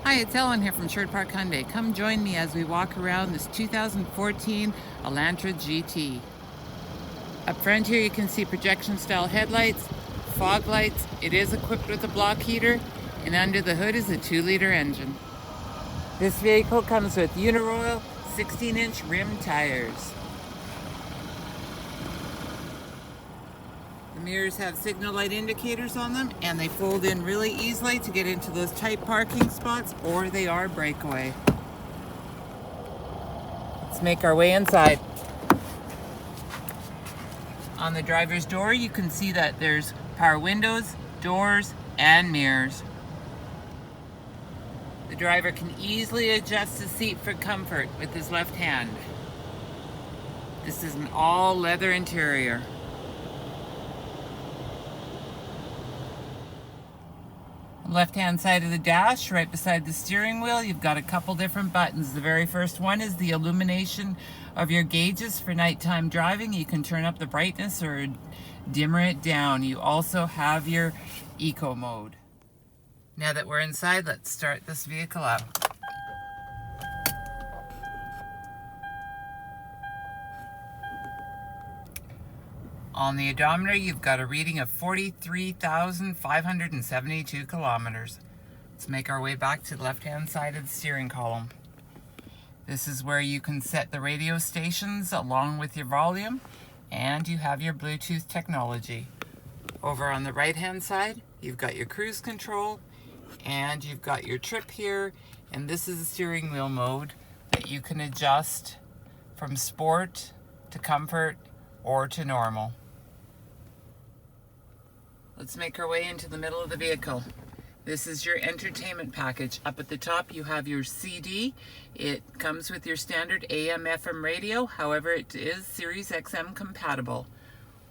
Hi, it's Ellen here from Sherwood Hyundai. Come join me as we walk around this 2014 Elantra GT. Up front here you can see projection style headlights, fog lights. It is equipped with a block heater, and under the hood is a 2-liter engine. This vehicle comes with Uniroyal 16-inch rim tires. The mirrors have signal light indicators on them, and they fold in really easily to get into those tight parking spots, or they are breakaway. Let's make our way inside. On the driver's door, you can see that there's power windows, doors, and mirrors. The driver can easily adjust the seat for comfort with his left hand. This is an all leather interior. Left-hand side of the dash, right beside the steering wheel, you've got a couple different buttons. The very first one is the illumination of your gauges for nighttime driving. You can turn up the brightness or dimmer it down. You also have your eco mode. Now that we're inside, let's start this vehicle up. On the odometer, you've got a reading of 43,572 kilometers. Let's make our way back to the left-hand side of the steering column. This is where you can set the radio stations along with your volume, and you have your Bluetooth technology. Over on the right-hand side, you've got your cruise control, and you've got your trip here, and this is the steering wheel mode that you can adjust from sport to comfort or to normal. Let's make our way into the middle of the vehicle. This is your entertainment package. Up at the top you have your CD. It comes with your standard AM/FM radio, however it is Series XM compatible.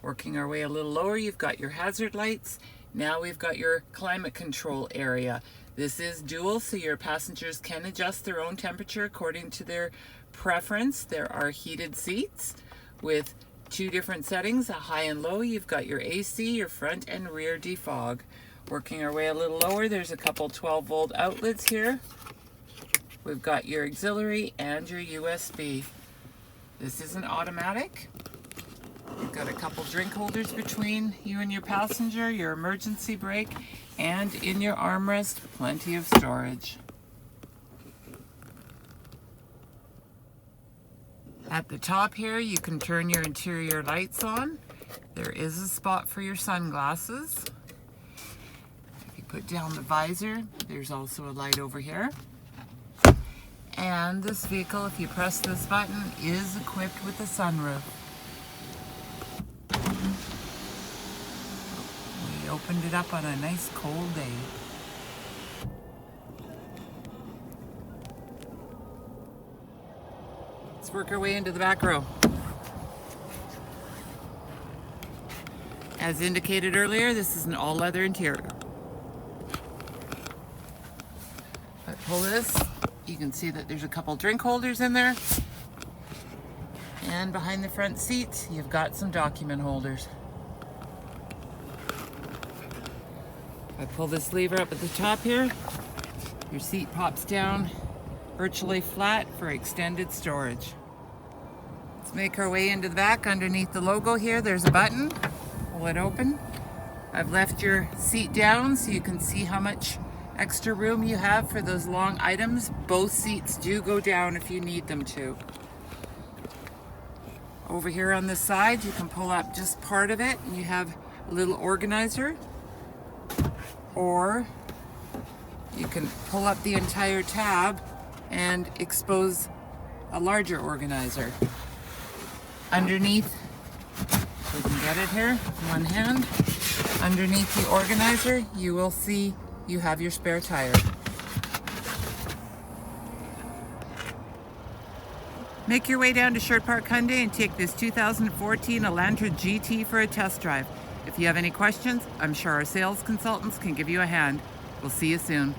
Working our way a little lower, you've got your hazard lights. Now we've got your climate control area. This is dual, so your passengers can adjust their own temperature according to their preference. There are heated seats with 2 different settings, a high and low. You've got your AC, your front and rear defog. Working our way a little lower, there's a couple 12-volt outlets here. We've got your auxiliary and your USB. This is an automatic. You've got a couple drink holders between you and your passenger, your emergency brake, and in your armrest, plenty of storage. At the top here, you can turn your interior lights on. There is a spot for your sunglasses. If you put down the visor, there's also a light over here. And this vehicle, if you press this button, is equipped with a sunroof. We opened it up on a nice cold day. Let's work our way into the back row. As indicated earlier, this is an all-leather interior. If I pull this, you can see that there's a couple drink holders in there. And behind the front seat, you've got some document holders. If I pull this lever up at the top here, your seat pops down virtually flat for extended storage. Let's make our way into the back. Underneath the logo here, there's a button. Pull it open. I've left your seat down so you can see how much extra room you have for those long items. Both seats do go down if you need them to. Over here on this side, you can pull up just part of it and you have a little organizer, or you can pull up the entire tab and expose a larger organizer. Underneath, we can get it here with one hand. Underneath the organizer, you will see you have your spare tire. Make your way down to Sherwood Hyundai and take this 2014 Elantra GT for a test drive. If you have any questions, I'm sure our sales consultants can give you a hand. We'll see you soon.